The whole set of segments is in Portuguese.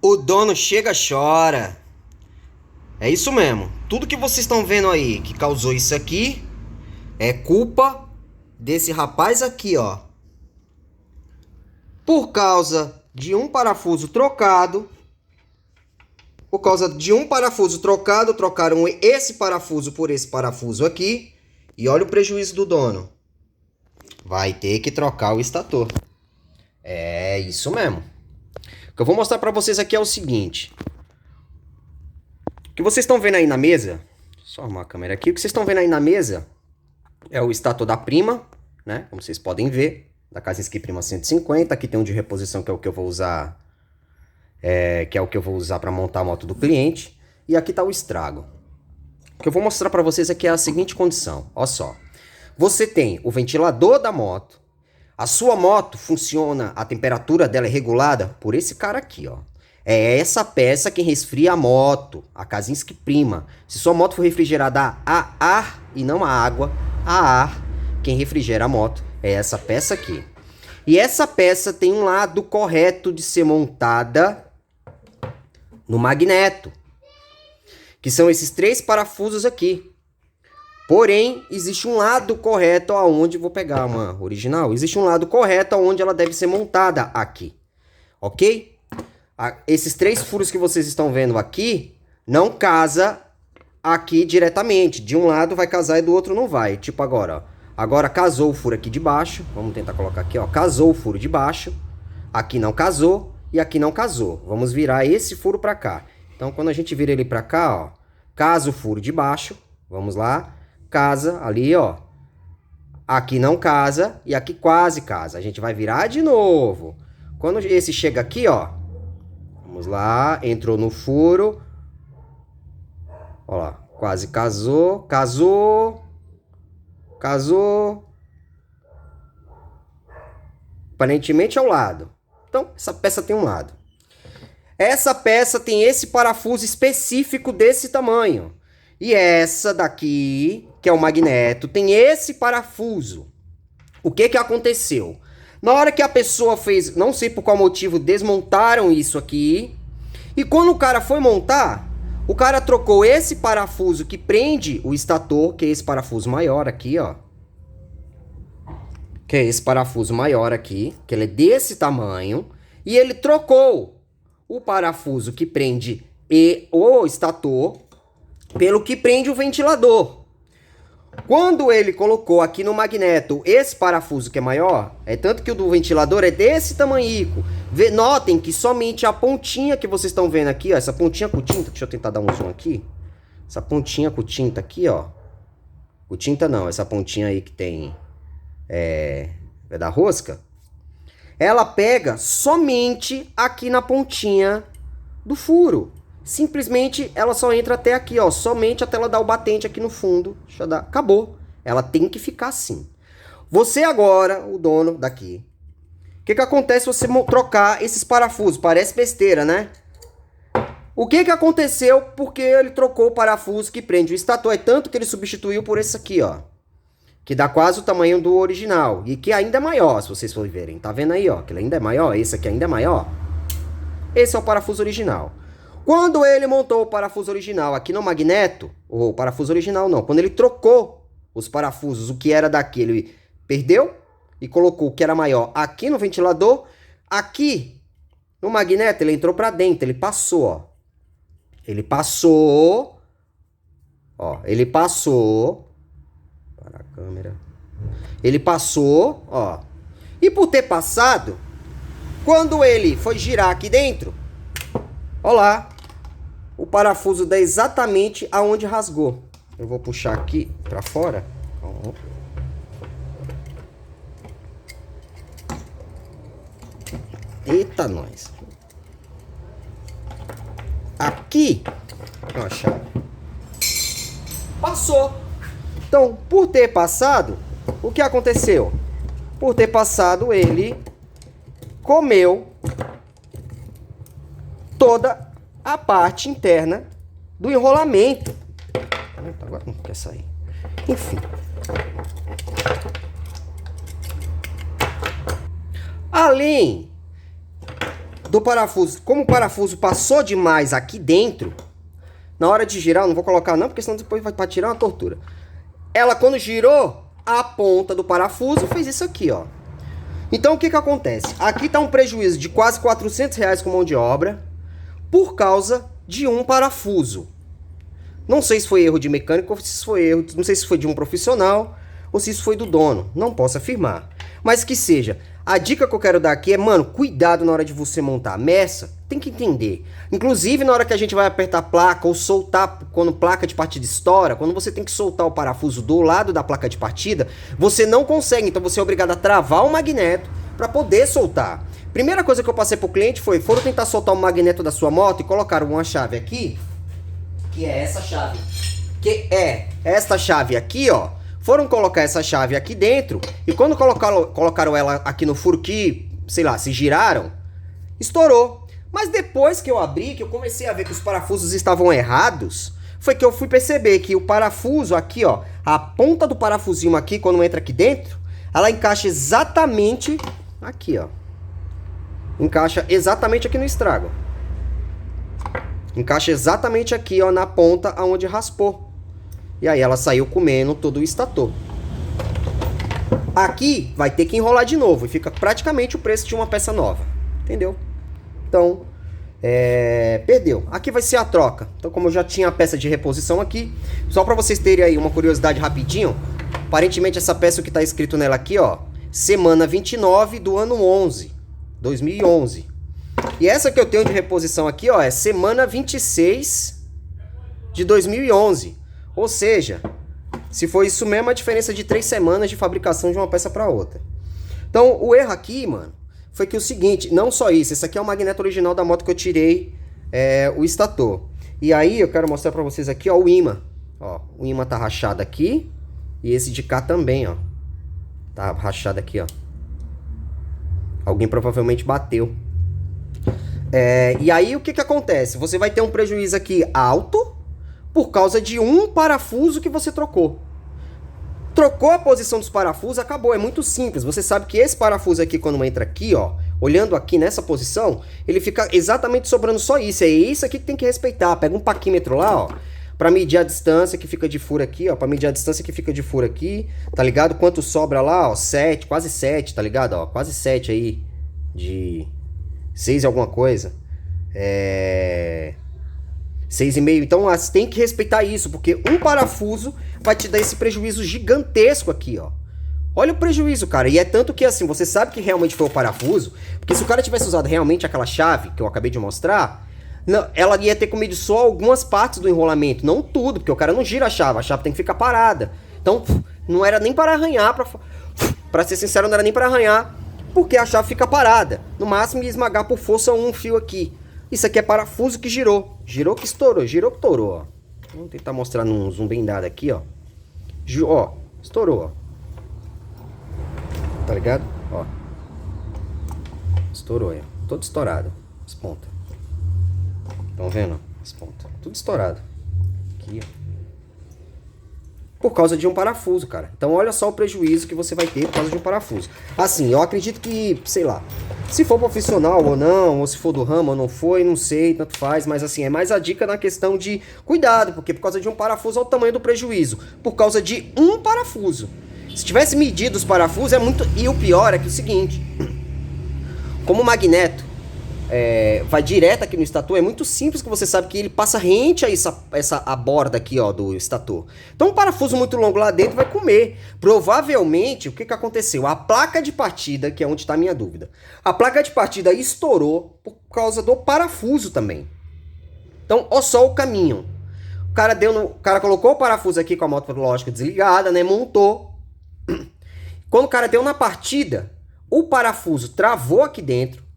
O dono chega, chora. É isso mesmo. Tudo que vocês estão vendo aí que causou isso aqui é culpa desse rapaz aqui, ó. Por causa de um parafuso trocado. Por causa de um parafuso trocado, trocaram esse parafuso por esse parafuso aqui. E olha o prejuízo do dono. Vai ter que trocar o estator. É isso mesmo. O que eu vou mostrar pra vocês aqui é o seguinte. O que vocês estão vendo aí na mesa, só arrumar a câmera aqui, o que vocês estão vendo aí na mesa é o estator da Prima, né? Como vocês podem ver, da Kazinski Prima 150. Aqui tem um de reposição que é o que eu vou usar, que é o que eu vou usar para montar a moto do cliente. E aqui tá o estrago. O que eu vou mostrar para vocês aqui é a seguinte condição, ó só. Você tem o ventilador da moto, a sua moto funciona, a temperatura dela é regulada por esse cara aqui, ó. É essa peça que resfria a moto, a Kazinski Prima. Se sua moto for refrigerada a ar e não a água, a ar, quem refrigera a moto é essa peça aqui. E essa peça tem um lado correto de ser montada no magneto, que são esses 3 parafusos aqui. Porém, existe um lado correto aonde, vou pegar uma original, existe um lado correto aonde ela deve ser montada aqui, ok? Esses 3 furos que vocês estão vendo aqui, não casa aqui diretamente. De um lado vai casar e do outro não vai. Tipo agora, ó. Agora casou o furo aqui de baixo. Vamos tentar colocar aqui, ó. Casou o furo de baixo. Aqui não casou e aqui não casou. Vamos virar esse furo pra cá. Então, quando a gente vira ele pra cá, ó. Casa o furo de baixo. Vamos lá. Casa ali, ó. Aqui não casa e aqui quase casa. A gente vai virar de novo. Quando esse chega aqui, ó. Vamos lá, entrou no furo. Ó lá, quase casou, casou, casou. Aparentemente é o lado. Então, essa peça tem um lado. Essa peça tem esse parafuso específico desse tamanho. E essa daqui, que é o magneto, tem esse parafuso. O que que aconteceu? Na hora que a pessoa fez, não sei por qual motivo, desmontaram isso aqui. E quando o cara foi montar, o cara trocou esse parafuso que prende o estator, que é esse parafuso maior aqui, ó. Que é esse parafuso maior aqui, que ele é desse tamanho. E ele trocou o parafuso que prende o estator pelo que prende o ventilador. Quando ele colocou aqui no magneto esse parafuso que é maior, é tanto que o do ventilador é desse tamanhico. Notem que somente a pontinha que vocês estão vendo aqui, ó, essa pontinha com tinta, deixa eu tentar dar um zoom aqui. Essa pontinha com tinta aqui, ó. Com tinta não, essa pontinha aí que tem é da rosca. Ela pega somente aqui na pontinha do furo. Simplesmente ela só entra até aqui, ó. Somente até ela dar o batente aqui no fundo. Deixa eu dar. Acabou. Ela tem que ficar assim. Você agora, o dono daqui. O que que acontece se você trocar esses parafusos? Parece besteira, né? O que que aconteceu porque ele trocou o parafuso que prende o estator? É tanto que ele substituiu por esse aqui, ó. Que dá quase o tamanho do original. E que ainda é maior, se vocês forem verem. Tá vendo aí, ó? Que ele ainda é maior. Esse aqui ainda é maior. Esse é o parafuso original. Quando ele montou o parafuso original aqui no magneto, ou parafuso original não, quando ele trocou os parafusos, o que era daqui, ele perdeu e colocou o que era maior aqui no ventilador, aqui no magneto ele entrou para dentro, ele passou, ó. Ele passou, ó, ele passou, para a câmera, ele passou, ó, e por ter passado, quando ele foi girar aqui dentro, ó lá, o parafuso dá exatamente aonde rasgou. Eu vou puxar aqui pra fora. Eita, nós. Aqui, ó, a chave. Passou. Então, por ter passado, o que aconteceu? Por ter passado, ele comeu toda a parte interna do enrolamento. Agora não quer sair. Enfim. Além do parafuso, como o parafuso passou demais aqui dentro, na hora de girar, eu não vou colocar não, porque senão depois vai tirar uma tortura. Ela, quando girou, a ponta do parafuso fez isso aqui, ó. Então, o que que acontece? Aqui tá um prejuízo de quase R$400 com mão de obra por causa de um parafuso. Não sei se foi erro de mecânico ou se foi erro, não sei se foi de um profissional ou se isso foi do dono. Não posso afirmar. Mas que seja, a dica que eu quero dar aqui é, mano, cuidado na hora de você montar a meça, tem que entender. Inclusive, na hora que a gente vai apertar a placa ou soltar, quando a placa de partida estoura, quando você tem que soltar o parafuso do lado da placa de partida, você não consegue, então você é obrigado a travar o magneto para poder soltar. Primeira coisa que eu passei pro cliente foi, foram tentar soltar o magneto da sua moto e colocaram uma chave aqui, que é essa chave, que é esta chave aqui, ó. Foram colocar essa chave aqui dentro e quando colocaram ela aqui no furo que, sei lá, se giraram, estourou. Mas depois que eu abri, que eu comecei a ver que os parafusos estavam errados, foi que eu fui perceber que o parafuso aqui, ó, a ponta do parafusinho aqui, quando entra aqui dentro, ela encaixa exatamente aqui, ó. Encaixa exatamente aqui no estrago. Encaixa exatamente aqui, ó, na ponta aonde raspou. E aí ela saiu comendo todo o estator. Aqui vai ter que enrolar de novo e fica praticamente o preço de uma peça nova. Entendeu? Então, perdeu. Aqui vai ser a troca. Então, como eu já tinha a peça de reposição aqui, só para vocês terem aí uma curiosidade rapidinho, aparentemente essa peça, o que está escrito nela aqui, ó, semana 29 do ano 11, 2011. E essa que eu tenho de reposição aqui, ó, é semana 26 de 2011. Ou seja, se for isso mesmo, a diferença de 3 semanas de fabricação de uma peça para outra. Então, o erro aqui, mano, foi que o seguinte, não só isso, esse aqui é o magneto original da moto que eu tirei o estator. E aí, eu quero mostrar para vocês aqui, ó, o ímã. Ó, o ímã tá rachado aqui e esse de cá também, ó. Tá rachado aqui, ó. Alguém provavelmente bateu. E aí, o que que acontece? Você vai ter um prejuízo aqui alto por causa de um parafuso que você trocou. Trocou a posição dos parafusos, acabou. É muito simples. Você sabe que esse parafuso aqui, quando entra aqui, ó, olhando aqui nessa posição, ele fica exatamente sobrando só isso. É isso aqui que tem que respeitar. Pega um paquímetro lá, ó, pra medir a distância que fica de furo aqui, ó, pra medir a distância que fica de furo aqui, tá ligado? Quanto sobra lá, ó, 7, quase 7, tá ligado? Ó, quase 7 aí, de 6 e alguma coisa. 6,5. Então, você tem que respeitar isso, porque um parafuso vai te dar esse prejuízo gigantesco aqui, ó. Olha o prejuízo, cara. E é tanto que, assim, você sabe que realmente foi o parafuso, porque se o cara tivesse usado realmente aquela chave que eu acabei de mostrar, não, ela ia ter comido só algumas partes do enrolamento, não tudo, porque o cara não gira a chave tem que ficar parada. Então, não era nem para arranhar, pra ser sincero, não era nem para arranhar, porque a chave fica parada. No máximo, ia esmagar por força um fio aqui. Isso aqui é parafuso que girou. Girou que estourou. Girou que estourou, ó. Vamos tentar mostrar num zoom bem dado aqui, ó. Ó, estourou, ó. Tá ligado? Ó. Estourou, ó. Todo estourado. As pontas. Estão vendo? As pontas. Tudo estourado. Aqui, ó. Por causa de um parafuso, cara. Então olha só o prejuízo que você vai ter por causa de um parafuso. Assim, eu acredito que, sei lá, se for profissional ou não, ou se for do ramo ou não foi, não sei, tanto faz. Mas assim, é mais a dica na questão de cuidado, porque por causa de um parafuso, olha o tamanho do prejuízo. Por causa de um parafuso. Se tivesse medido os parafusos, é muito... E o pior é que é o seguinte, como o magneto vai direto aqui no estator, é muito simples, que você sabe que ele passa rente a a borda aqui, ó, do estator. Então um parafuso muito longo lá dentro vai comer. Provavelmente, o que que aconteceu? A placa de partida, que é onde está a minha dúvida, a placa de partida estourou por causa do parafuso também. Então, ó só o caminho. O cara colocou o parafuso aqui com a moto, lógico, desligada, né, montou. Quando o cara deu na partida, o parafuso travou aqui dentro,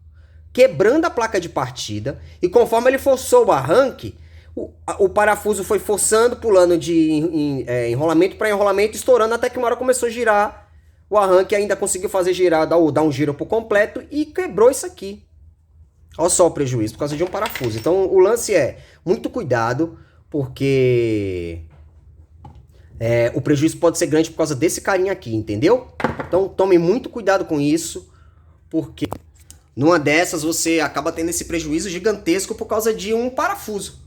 quebrando a placa de partida, e conforme ele forçou o arranque, o parafuso foi forçando, pulando de enrolamento para enrolamento, estourando, até que uma hora começou a girar, o arranque ainda conseguiu fazer girar, dar um giro por completo, e quebrou isso aqui. Olha só o prejuízo, por causa de um parafuso. Então o lance é, muito cuidado, porque o prejuízo pode ser grande por causa desse carinha aqui, entendeu? Então tome muito cuidado com isso, porque... Numa dessas, você acaba tendo esse prejuízo gigantesco por causa de um parafuso.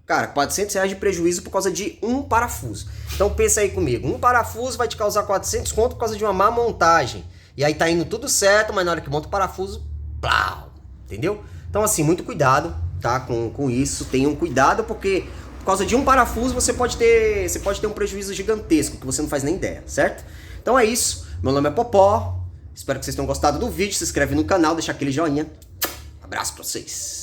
Cara, R$400 de prejuízo por causa de um parafuso. Então pensa aí comigo, um parafuso vai te causar 400 conto por causa de uma má montagem. E aí tá indo tudo certo, mas na hora que monta o parafuso, plau, entendeu? Então assim, muito cuidado, tá, com isso. Tenham cuidado porque por causa de um parafuso você pode ter um prejuízo gigantesco que você não faz nem ideia, certo? Então é isso, meu nome é Popó, espero que vocês tenham gostado do vídeo, se inscreve no canal, deixa aquele joinha. Abraço pra vocês.